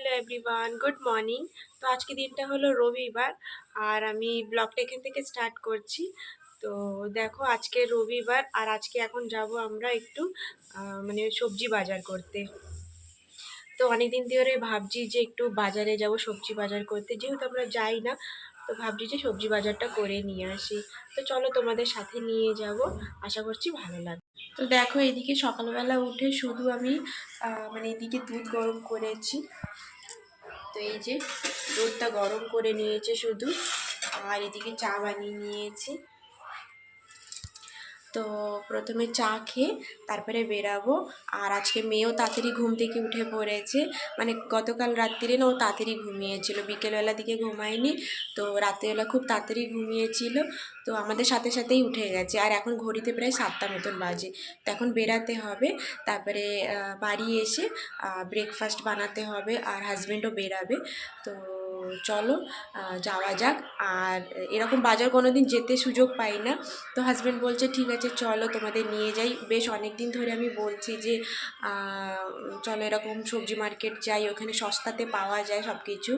Hello everyone, good morning. তো আজকে দিনটা হলো রবিবার আর আমি ব্লগটা এখান থেকে স্টার্ট করছি। তো দেখো আজকে রবিবার আর আজকে এখন যাব আমরা একটু মানে সবজি বাজার করতে। তো অনেকদিন ধরে ভাবছি যে একটু বাজারে যাব সবজি বাজার করতে, যেহেতু আমরা যাই না। তো ভাবছি যে সবজি বাজারটা করে নিয়ে আসি। তো চলো তোমাদের সাথে নিয়ে যাব, আশা করছি ভালো লাগবে। তো দেখো এদিকে সকালবেলা উঠে শুধু আমি মানে এদিকে দুধ গরম করেছি। তো এই যে দুধটা গরম করে নিয়েছে শুধু, আর এদিকে চা বানিয়ে নিয়েছি। তো প্রথমে চা খেয়ে তারপরে বেরাবো। আর আজকে মেয়েও তাড়াতাড়ি ঘুম থেকে উঠে পড়েছে, মানে গতকাল রাত্রিরে না ও তাড়াতাড়ি ঘুমিয়েছিল, বিকেলবেলা দিকে ঘুমায়নি। তো রাত্রিবেলা খুব তাড়াতাড়ি ঘুমিয়েছিল, তো আমাদের সাথে সাথেই উঠে গেছে। আর এখন ঘড়িতে প্রায় 7টা মতন বাজে। তো এখন বেরাতে হবে, তারপরে বাড়ি এসে ব্রেকফাস্ট বানাতে হবে, আর হাজব্যান্ডও বেরাবে। তো চলো যাওয়া যাক। আর এরকম বাজার কোনো দিন যেতে সুযোগ পাই না। তো হাজব্যান্ড বলছে ঠিক আছে চলো তোমাদের নিয়ে যাই। বেশ অনেক দিন ধরে আমি বলছি যে চলো এরকম সবজি মার্কেট যাই, ওখানে সস্তাতে পাওয়া যায় সব কিছু,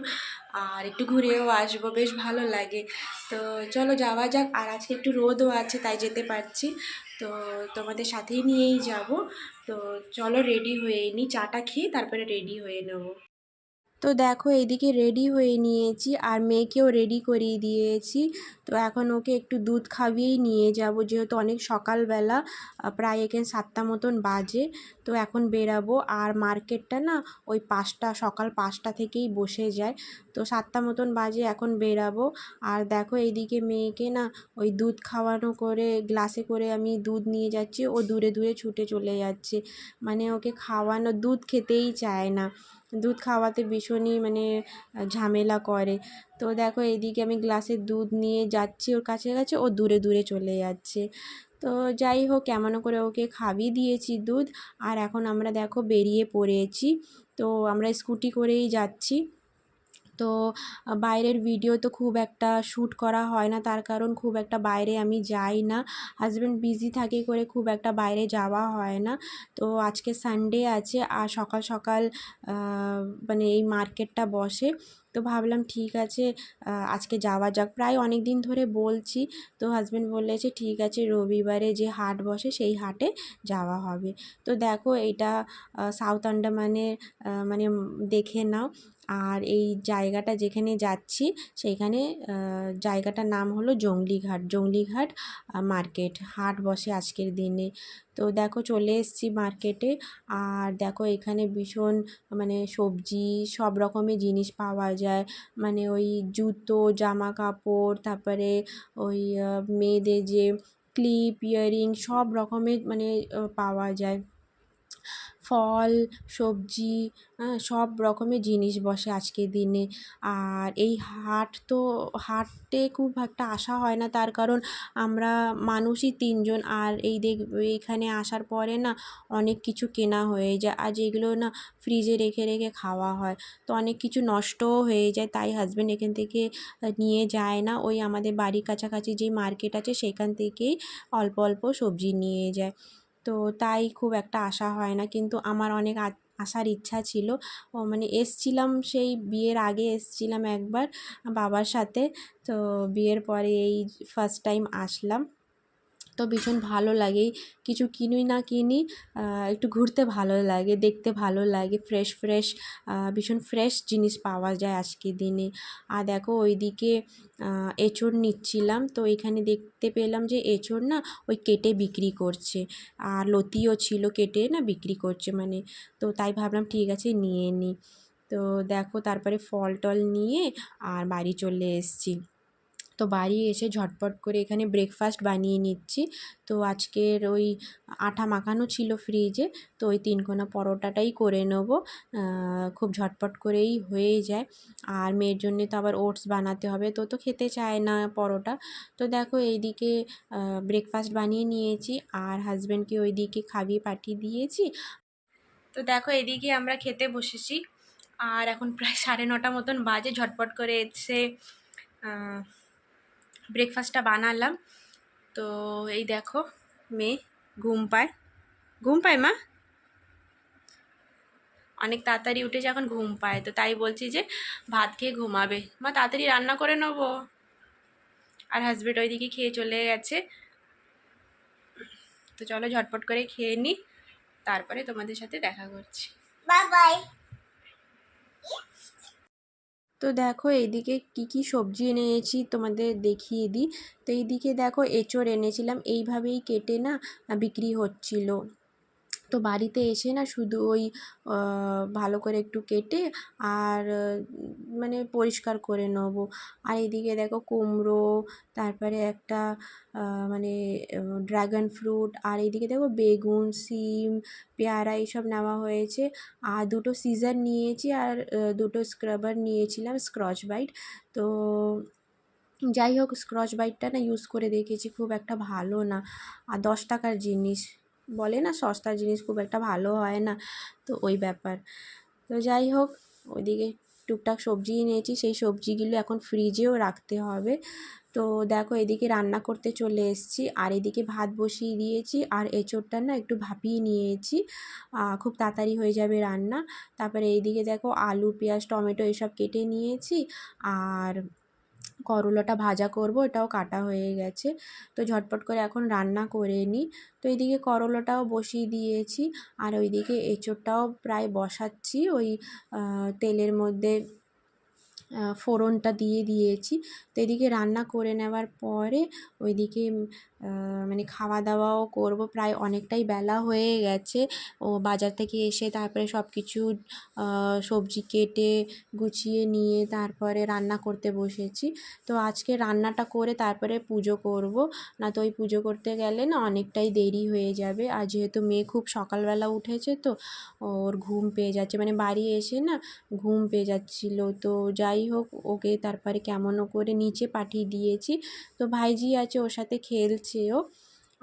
আর একটু ঘুরেও আসবো, বেশ ভালো লাগে। তো চলো যাওয়া যাক। আর আজকে একটু রোদও আছে তাই যেতে পারছি। তো তোমাদের সাথেই নিয়েই যাব। তো চলো রেডি হয়ে নিই, চাটা খেয়ে তারপরে রেডি হয়ে নেবো। তো দেখো এইদিকে রেডি হয়ে নিয়েছি আর মেয়েকেও রেডি করিয়ে দিয়েছি। তো এখন ওকে একটু দুধ খাইয়েই নিয়ে যাব, যেহেতু অনেক সকালবেলা, প্রায় এখানে 7টা মতন বাজে। তো এখন বেরাবো। আর মার্কেটটা না ওই 5টা, সকাল 5টা থেকেই বসে যায়। তো 7টা মতন বাজে, এখন বেরাবো। আর দেখো এইদিকে মেয়েকে না ওই দুধ খাওয়ানো করে গ্লাসে করে আমি দুধ নিয়ে যাচ্ছি, ও দূরে দূরে ছুটে চলে যাচ্ছে। মানে ওকে খাওয়ানো, দুধ খেতেই চায় না, দুধ খাওয়াতে ভীষণই মানে ঝামেলা করে। তো দেখো এইদিকে আমি গ্লাসে দুধ নিয়ে যাচ্ছি ওর কাছে কাছে, ও দূরে দূরে চলে যাচ্ছে। তো যাই হোক, কেমন করে ওকে খাইয়ে দিয়েছি দুধ। আর এখন আমরা দেখো বেরিয়ে পড়েছি। তো আমরা স্কুটি করেই যাচ্ছি। তো বাইরের ভিডিও তো খুব একটা শ্যুট করা হয় না, তার কারণ খুব একটা বাইরে আমি যাই না, হাজব্যান্ড বিজি থাকে করে খুব একটা বাইরে যাওয়া হয় না। তো আজকে সানডে আছে আর সকাল সকাল মানে এই মার্কেটটা বসে। তো ভাবলাম ঠিক আছে আজকে যাওয়া যাক, প্রায় অনেক দিন ধরে বলছি। তো হাজব্যান্ড বলেছে ঠিক আছে রবিবারে যে হাট বসে সেই হাটে যাওয়া হবে। তো দেখো এটা সাউথ আন্ডামানে, মানে দেখে নাও। আর এই জায়গাটা যেখানে যাচ্ছি সেইখানে জায়গাটার নাম হলো জংলিঘাট। জংলিঘাট মার্কেট, হাট বসে আজকের দিনে। তো দেখো চলে এসেছি মার্কেটে। আর দেখো এখানে ভীষণ মানে সবজি, সব রকমের জিনিস পাওয়া যায়। মানে ওই জুতো, জামা কাপড়, তারপরে ওই মেয়েদের যে ক্লিপ, ইয়াররিং, সব রকমের মানে পাওয়া যায়। ফল, সবজি, সব রকমের জিনিস বসে আজকের দিনে। আর এই হাটে খুব একটা আসা হয় না, তার কারণ আমরা মানুষই 3জন। আর এইখানে আসার পরে না অনেক কিছু কেনা হয়ে যায়, আর যেগুলো না ফ্রিজে রেখে রেখে খাওয়া হয়, তো অনেক কিছু নষ্টও হয়ে যায়। তাই হাজব্যান্ড এখান থেকে নিয়ে যায় না, ওই আমাদের বাড়ির কাছাকাছি যেই মার্কেট আছে সেখান থেকেই অল্প অল্প সবজি নিয়ে যায়। তো তাই খুব একটা আসা হয় না, কিন্তু আমার অনেক আসার ইচ্ছা ছিল। মানে এসছিলাম, সেই বিয়ের আগে এসছিলাম একবার বাবার সাথে। তো বিয়ের পরে এই ফার্স্ট টাইম আসলাম। তো ভীষণ ভালো লাগে, কিছু কিনি না কিনি, একটু ঘুরতে ভালো লাগে, দেখতে ভালো লাগে, ফ্রেশ ফ্রেশ, ভীষণ ফ্রেশ জিনিস পাওয়া যায় আজকের দিনে। আর দেখো ওইদিকে এঁচোড় নিচ্ছিলাম, তো এখানে দেখতে পেলাম যে এঁচোড় না ওই কেটে বিক্রি করছে, আর লতিও ছিল কেটে না বিক্রি করছে মানে। তো তাই ভাবলাম ঠিক আছে নিয়ে নিই। তো দেখো তারপরে ফল টল নিয়ে আর বাড়ি চলে এসেছি। তো বাড়ি এসে ঝটপট করে এখানে ব্রেকফাস্ট বানিয়ে নিচ্ছি। তো আজকের ওই আটা মাখানো ছিল ফ্রিজে, তো ওই 3 কোনা পরোটাটাই করে নেব, খুব ঝটপট করেই হয়ে যায়। আর মেয়ের জন্যে তো আবার ওটস বানাতে হবে, তো তো খেতে চায় না পরোটা। তো দেখো এইদিকে ব্রেকফাস্ট বানিয়ে নিয়েছি আর হাজব্যান্ডকে ওইদিকে খাইয়ে পাঠিয়ে দিয়েছি। তো দেখো এদিকে আমরা খেতে বসেছি, আর এখন প্রায় 9:30 মতন বাজে। ঝটপট করে এসে ব্রেকফাস্টটা বানালাম। তো এই দেখো মেয়ে ঘুম পায়, ঘুম পায় মা, অনেক তাড়াতাড়ি উঠেছে, এখন ঘুম পায়, তো তাই বলছি যে ভাত খেয়ে ঘুমাবে। মা তাড়াতাড়ি রান্না করে নেবো। আর হাজবেন্ড ওইদিকে খেয়ে চলে গেছে। তো চলো ঝটপট করে খেয়ে নিই, তারপরে তোমাদের সাথে দেখা করছি। Bye bye. তো দেখো এইদিকে কি কি সবজি এনেছি তোমাদের দেখিয়ে দিই। তো এইদিকে দেখো এঁচোড় এনেছিলাম, এইভাবেই কেটে না বিক্রি হচ্ছিল। তো বাড়িতে এসে না শুধু ওই ভালো করে একটু কেটে আর মানে পরিষ্কার করে নেবো। আর এদিকে দেখো কুমড়ো, তারপরে একটা মানে ড্রাগন ফ্রুট, আর এইদিকে দেখো বেগুন, সিম, পেয়ারা এইসব নেওয়া হয়েছে। আর দুটো সিজার নিয়েছি, আর দুটো স্ক্রাবার নিয়েছিলাম, স্ক্রচ ব্রাইট। তো যাই হোক, স্ক্রচ ব্রাইটটা না ইউজ করে দেখেছি, খুব একটা ভালো না। আর 10 টাকার জিনিস, বলে না সস্তার জিনিস খুব একটা ভালো হয় না, তো ওই ব্যাপার। তো যাই হোক, ওইদিকে টুকটাক সবজি নিয়েছি, সেই সবজিগুলো এখন ফ্রিজেও রাখতে হবে। তো দেখো এদিকে রান্না করতে চলে এসেছি, আর এদিকে ভাত বসিয়ে দিয়েছি, আর এঁচোড়টা না একটু ভাপিয়ে নিয়েছি, খুব তাড়াতাড়ি হয়ে যাবে রান্না। তারপরে এইদিকে দেখো আলু, পেঁয়াজ, টমেটো এসব কেটে নিয়েছি, আর করলাটা ভাজা করব, এটাও কাটা হয়ে গেছে। তো ঝটপট করে এখন রান্না করে নিই। তো এইদিকে করলাটাও বসিয়ে দিয়েছি, আর ওইদিকে এঁচোড়টাও প্রায় বসাচ্ছি, ওই তেলের মধ্যে ফোড়নটা দিয়ে দিয়েছি। তো এদিকে রান্না করে নেওয়ার পরে ওইদিকে মানে খাওয়া দাওয়াও করব, প্রায় অনেকটাই বেলা হয়ে গেছে। ও বাজার থেকে এসে তারপরে সব কিছু সবজি কেটে গুছিয়ে নিয়ে তারপরে রান্না করতে বসেছি। তো আজকে রান্নাটা করে তারপরে পুজো করব, না তো ওই পুজো করতে গেলে না অনেকটাই দেরি হয়ে যাবে। আর যেহেতু মেয়ে খুব সকালবেলা উঠেছে, তো ওর ঘুম পেয়ে যাচ্ছে, মানে বাড়ি এসে না ঘুম পেয়ে যাচ্ছিল। তো যাই হোক, ওকে তারপরে কেমনও করে নিচে পাঠিয়ে দিয়েছি। তো ভাইজি আছে, ওর সাথে খেলছে ও।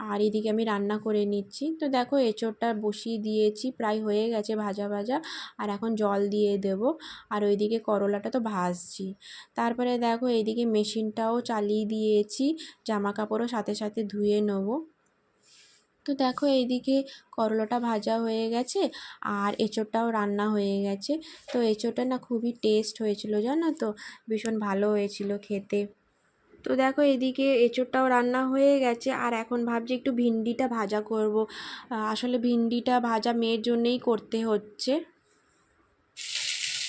আর এদিকে আমি রান্না করে নিচ্ছি। তো দেখো এঁচোড়টা বসিয়ে দিয়েছি, প্রায় হয়ে গেছে ভাজা ভাজা, আর এখন জল দিয়ে দেব। আর ওইদিকে করলাটা তো ভাজছি। তারপরে দেখো এইদিকে মেশিনটাও চালিয়ে দিয়েছি, জামা কাপড়ও সাথে সাথে ধুয়ে নেবো। তো দেখো এইদিকে করলাটা ভাজা হয়ে গেছে, আর এঁচোড়টাও রান্না হয়ে গেছে। তো এঁচোড়টা না খুবই টেস্ট হয়েছিল জানো তো, ভীষণ ভালো হয়েছিল খেতে। তো দেখো এদিকে এঁচোড়টাও রান্না হয়ে গেছে, আর এখন ভাবছি একটু ভিন্ডিটা ভাজা করব। আসলে ভিন্ডিটা ভাজা মেয়ের জন্যেই করতে হচ্ছে।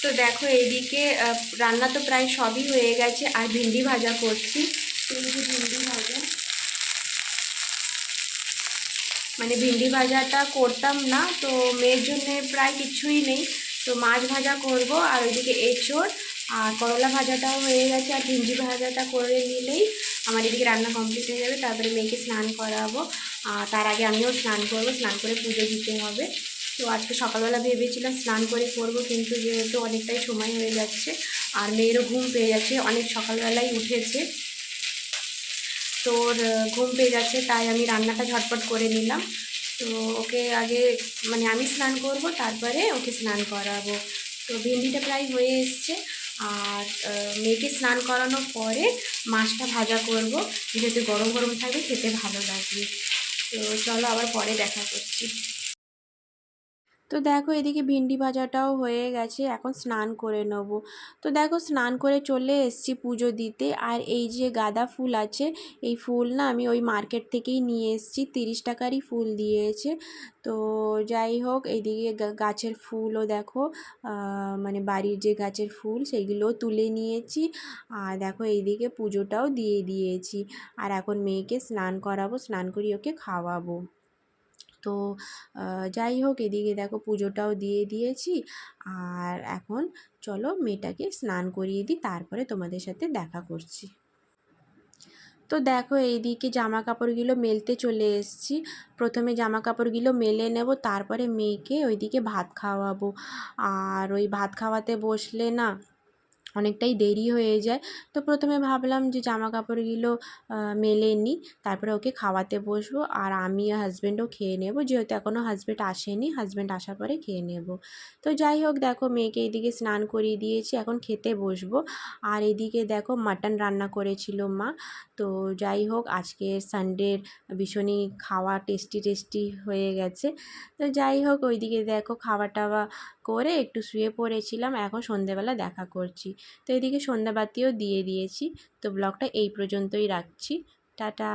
তো দেখো এইদিকে রান্না তো প্রায় সবই হয়ে গেছে, আর ভিন্ডি ভাজা করছি। তো এই যে ভিন্ডি ভাজা, মানে ভিন্ডি ভাজাটা করতাম না, তো মেয়ের জন্যে প্রায় কিছুই নেই, তো মাছ ভাজা করব। আর ওইদিকে এঁচোড় আর করলা ভাজাটাও হয়ে গেছে, আর ভিন্ডি ভাজাটা করে নিলেই আমার এদিকে রান্না কমপ্লিট হয়ে যাবে। তারপরে মেয়েকে স্নান করাবো, আর তার আগে আমিও স্নান করব, স্নান করে পুজো দিতে হবে। তো আজকে সকালবেলা ভেবেছিলাম স্নান করে করব, কিন্তু যেহেতু অনেকটাই সময় হয়ে যাচ্ছে, আর মেয়েরও ঘুম পেয়ে যাচ্ছে, অনেক সকালবেলাই উঠেছে, তো ওর ঘুম পেয়ে যাচ্ছে, তাই আমি রান্নাটা ঝটপট করে নিলাম। তো ওকে আগে মানে আমি স্নান করব, তারপরে ওকে স্নান করাবো। তো ভেন্ডিটা প্রায় হয়ে এসছে, আর মেয়েকে স্নান করানোর পরে মাছটা ভাজা করব, যেহেতু গরম গরম থাকবে, খেতে ভালো লাগবে। তো চলো আবার পরে দেখা করছি। তো দেখো এদিকে ভিন্ডি ভাজাটাও হয়ে গেছে, এখন স্নান করে নেব। তো দেখো স্নান করে চলে এসেছি পুজো দিতে। আর এই যে গাঁদা ফুল আছে, এই ফুল না আমি ওই মার্কেট থেকেই নিয়ে এসেছি, 30 টাকারই ফুল দিয়েছে। তো যাই হোক, এইদিকে গাছের ফুলও দেখো, মানে বাড়ির যে গাছের ফুল সেইগুলোও তুলে নিয়েছি। আর দেখো এইদিকে পুজোটাও দিয়ে দিয়েছি, আর এখন মেয়েকে স্নান করাবো, স্নান করিয়ে ওকে খাওয়াবো। তো যাই হোক, এদিকে দেখো পুজোটাও দিয়ে দিয়েছি, আর এখন চলো মেয়েটাকে স্নান করিয়ে দিই, তারপরে তোমাদের সাথে দেখা করছি। তো দেখো এইদিকে জামা কাপড়গুলো মেলতে চলে এসেছি। প্রথমে জামা কাপড়গুলো মেলে নেব, তারপরে মেয়েকে ওইদিকে ভাত খাওয়াবো। আর ওই ভাত খাওয়াতে বসলে না অনেকটাই দেরি হয়ে যায়। তো প্রথমে ভাবলাম যে জামা কাপড়গুলো মেলে নিই, তারপরে ওকে খাওয়াতে বসবো, আর আমি আর হাজব্যান্ডও খেয়ে নেব, যেহেতু এখনও হাজব্যান্ড আসেনি, হাজব্যান্ড আসার পরে খেয়ে নেব। তো যাই হোক, দেখো মেয়েকে এইদিকে স্নান করিয়ে দিয়েছি, এখন খেতে বসবো। আর এদিকে দেখো মাটন রান্না করেছিল মা। তো যাই হোক, আজকে সানডের ভীষণই খাওয়া টেস্টি টেস্টি হয়ে গেছে। তো যাই হোক, ওইদিকে দেখো খাওয়া টাওয়া করে একটু শুয়ে পড়েছিলাম, এখন সন্ধেবেলা দেখা করছি। তো এদিকে সন্ধ্যাবাতিও দিয়ে দিয়েছি। তো ব্লগটা এই পর্যন্তই রাখছি, টাটা।